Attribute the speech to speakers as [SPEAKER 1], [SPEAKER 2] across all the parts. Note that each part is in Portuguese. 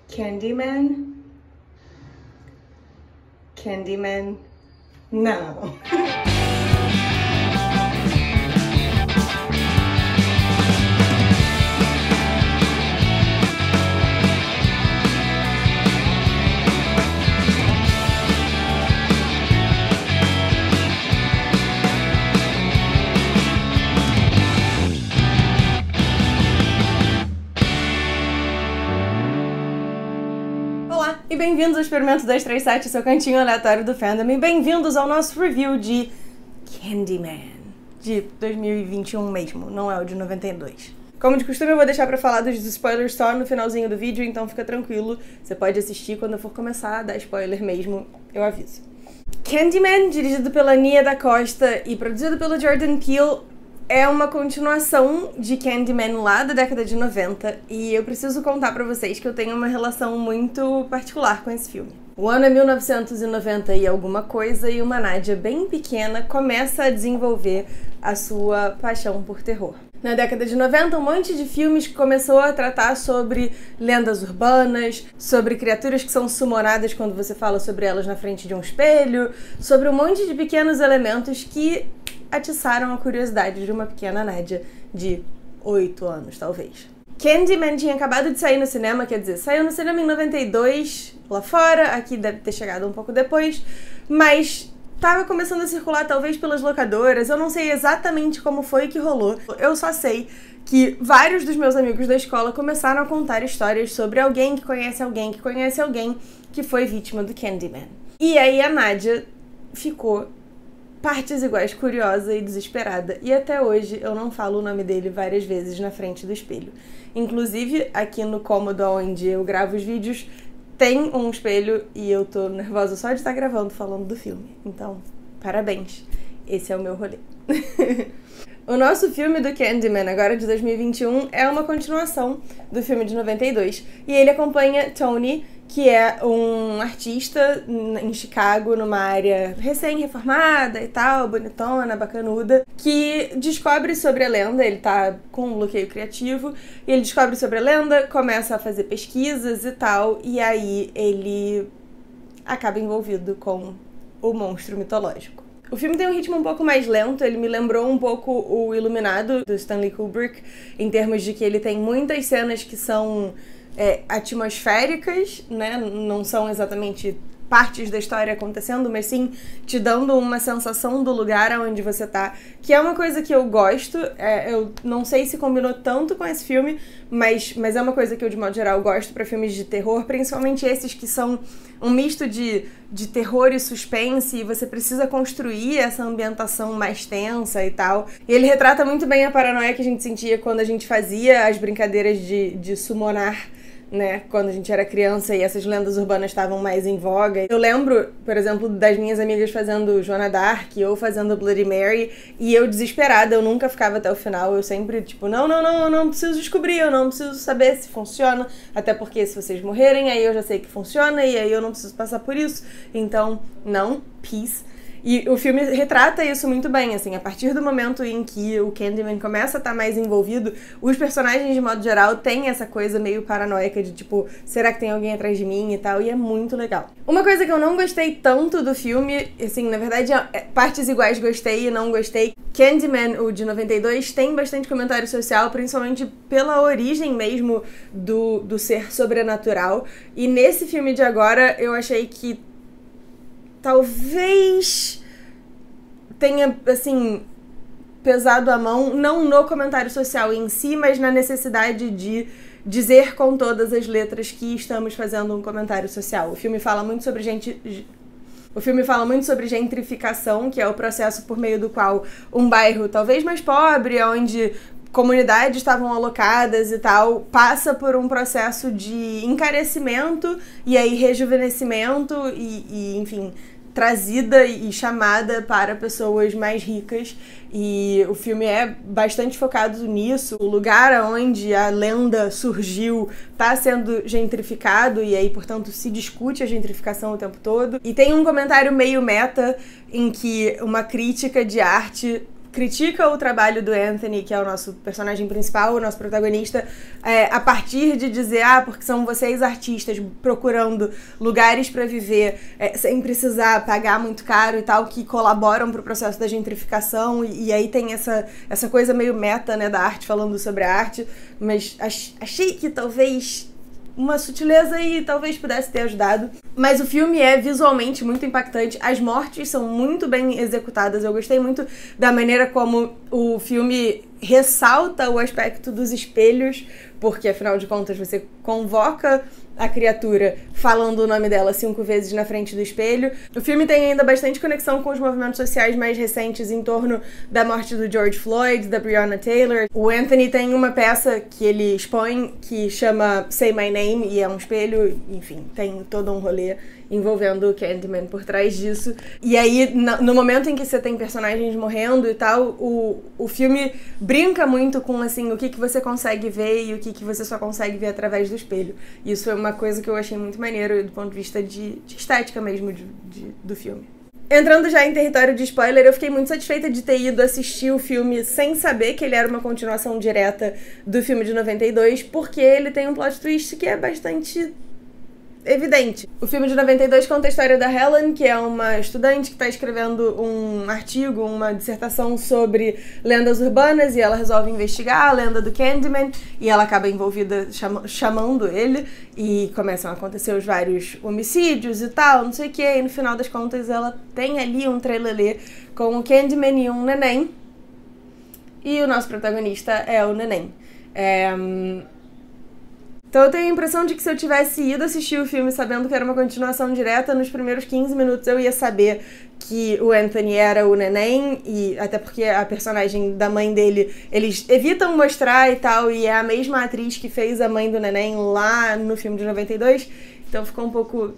[SPEAKER 1] Candyman? Candyman? Não. E bem-vindos ao Experimento 237, seu cantinho aleatório do fandom, e bem-vindos ao nosso review de Candyman, de 2021 mesmo, não é o de 92. Como de costume, eu vou deixar pra falar dos spoilers só no finalzinho do vídeo, então fica tranquilo, você pode assistir quando eu for começar a dar spoiler mesmo, eu aviso. Candyman, dirigido pela Nia Da Costa e produzido pelo Jordan Peele, é uma continuação de Candyman lá da década de 90, e eu preciso contar pra vocês que eu tenho uma relação muito particular com esse filme. O ano é 1990 e alguma coisa, e uma Nadia bem pequena começa a desenvolver a sua paixão por terror. Na década de 90, um monte de filmes começou a tratar sobre lendas urbanas, sobre criaturas que são sumonadas quando você fala sobre elas na frente de um espelho, sobre um monte de pequenos elementos que atiçaram a curiosidade de uma pequena Nadia de 8 anos, talvez. Candyman tinha acabado de sair no cinema, quer dizer, saiu no cinema em 92 lá fora, aqui deve ter chegado um pouco depois, mas tava começando a circular talvez pelas locadoras, eu não sei exatamente como foi que rolou, eu só sei que vários dos meus amigos da escola começaram a contar histórias sobre alguém que conhece alguém que conhece alguém que foi vítima do Candyman. E aí a Nadia ficou partes iguais curiosa e desesperada, e até hoje eu não falo o nome dele várias vezes na frente do espelho. Inclusive, aqui no cômodo onde eu gravo os vídeos, tem um espelho e eu tô nervosa só de estar gravando falando do filme. Então, parabéns. Esse é o meu rolê. O nosso filme do Candyman, agora de 2021, é uma continuação do filme de 92. E ele acompanha Tony, que é um artista em Chicago, numa área recém-reformada e tal, bonitona, bacanuda, que descobre sobre a lenda, ele tá com um bloqueio criativo, e ele descobre sobre a lenda, começa a fazer pesquisas e tal, e aí ele acaba envolvido com o monstro mitológico. O filme tem um ritmo um pouco mais lento, ele me lembrou um pouco o Iluminado, do Stanley Kubrick, em termos de que ele tem muitas cenas que são atmosféricas, né? Não são exatamente partes da história acontecendo, mas sim te dando uma sensação do lugar onde você tá, que é uma coisa que eu gosto. Eu não sei se combinou tanto com esse filme, mas é uma coisa que eu, de modo geral, gosto pra filmes de terror, principalmente esses que são um misto de terror e suspense, e você precisa construir essa ambientação mais tensa e tal. E ele retrata muito bem a paranoia que a gente sentia quando a gente fazia as brincadeiras de summonar, né, quando a gente era criança e essas lendas urbanas estavam mais em voga. Eu lembro, por exemplo, das minhas amigas fazendo Joana Dark ou fazendo Bloody Mary, e eu desesperada, eu nunca ficava até o final, eu sempre, tipo, não preciso descobrir, eu não preciso saber se funciona, até porque se vocês morrerem, aí eu já sei que funciona, e aí eu não preciso passar por isso, então, não, peace. E o filme retrata isso muito bem, assim, a partir do momento em que o Candyman começa a estar mais envolvido, os personagens, de modo geral, têm essa coisa meio paranoica de, tipo, será que tem alguém atrás de mim e tal, e é muito legal. Uma coisa que eu não gostei tanto do filme, assim, na verdade, partes iguais gostei e não gostei. Candyman, o de 92, tem bastante comentário social, principalmente pela origem mesmo do ser sobrenatural, e nesse filme de agora, eu achei que talvez tenha, assim, pesado a mão, não no comentário social em si, mas na necessidade de dizer com todas as letras que estamos fazendo um comentário social. O filme fala muito sobre gentrificação, que é o processo por meio do qual um bairro talvez mais pobre, onde comunidades estavam alocadas e tal, passa por um processo de encarecimento e aí rejuvenescimento e enfim, trazida e chamada para pessoas mais ricas, e o filme é bastante focado nisso. O lugar onde a lenda surgiu está sendo gentrificado e aí, portanto, se discute a gentrificação o tempo todo. E tem um comentário meio meta em que uma crítica de arte critica o trabalho do Anthony, que é o nosso personagem principal, o nosso protagonista, a partir de dizer, porque são vocês artistas procurando lugares pra viver, sem precisar pagar muito caro e tal, que colaboram pro processo da gentrificação, e aí tem essa coisa meio meta, né, da arte, falando sobre a arte, mas achei que talvez uma sutileza e talvez pudesse ter ajudado. Mas o filme é visualmente muito impactante, as mortes são muito bem executadas, eu gostei muito da maneira como o filme ressalta o aspecto dos espelhos, porque afinal de contas você convoca a criatura falando o nome dela 5 vezes na frente do espelho. O filme tem ainda bastante conexão com os movimentos sociais mais recentes em torno da morte do George Floyd, da Breonna Taylor. O Anthony tem uma peça que ele expõe que chama Say My Name, e é um espelho, enfim, tem todo um rolê envolvendo o Candyman por trás disso. E aí, no momento em que você tem personagens morrendo e tal, o filme brinca muito com, assim, o que você consegue ver e o que você só consegue ver através do espelho. Isso foi uma coisa que eu achei muito maneiro do ponto de vista de estética mesmo do filme. Entrando já em território de spoiler, eu fiquei muito satisfeita de ter ido assistir o filme sem saber que ele era uma continuação direta do filme de 92, porque ele tem um plot twist que é bastante evidente. O filme de 92 conta a história da Helen, que é uma estudante que está escrevendo um artigo, uma dissertação sobre lendas urbanas, e ela resolve investigar a lenda do Candyman, e ela acaba envolvida chamando ele, e começam a acontecer os vários homicídios e tal, não sei o que, e no final das contas ela tem ali um trelelê com o Candyman e um neném, e o nosso protagonista é o neném. Então eu tenho a impressão de que se eu tivesse ido assistir o filme sabendo que era uma continuação direta, nos primeiros 15 minutos eu ia saber que o Anthony era o neném, e até porque a personagem da mãe dele, eles evitam mostrar e tal, e é a mesma atriz que fez a mãe do neném lá no filme de 92, então ficou um pouco...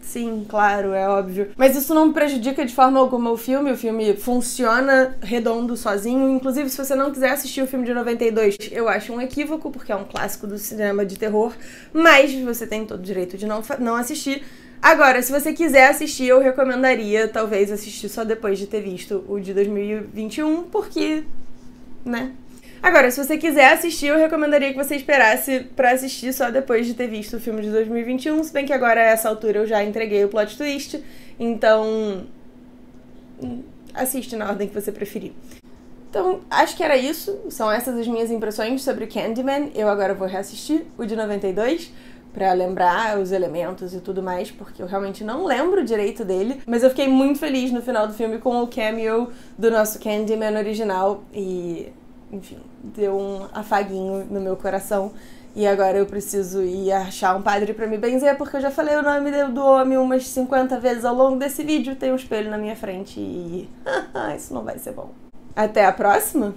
[SPEAKER 1] sim, claro, é óbvio. Mas isso não prejudica de forma alguma o filme funciona redondo sozinho. Inclusive, se você não quiser assistir o filme de 92, eu acho um equívoco, porque é um clássico do cinema de terror, mas você tem todo o direito de não assistir. Agora, se você quiser assistir, eu recomendaria talvez assistir só depois de ter visto o de 2021, porque, né? Agora, se você quiser assistir, eu recomendaria que você esperasse pra assistir só depois de ter visto o filme de 2021, se bem que agora, a essa altura, eu já entreguei o plot twist, então assiste na ordem que você preferir. Então, acho que era isso, são essas as minhas impressões sobre Candyman. Eu agora vou reassistir o de 92, pra lembrar os elementos e tudo mais, porque eu realmente não lembro direito dele, mas eu fiquei muito feliz no final do filme com o cameo do nosso Candyman original, e... enfim, deu um afaguinho no meu coração. E agora eu preciso ir achar um padre pra me benzer, porque eu já falei o nome do homem umas 50 vezes ao longo desse vídeo. Tem um espelho na minha frente e... isso não vai ser bom. Até a próxima!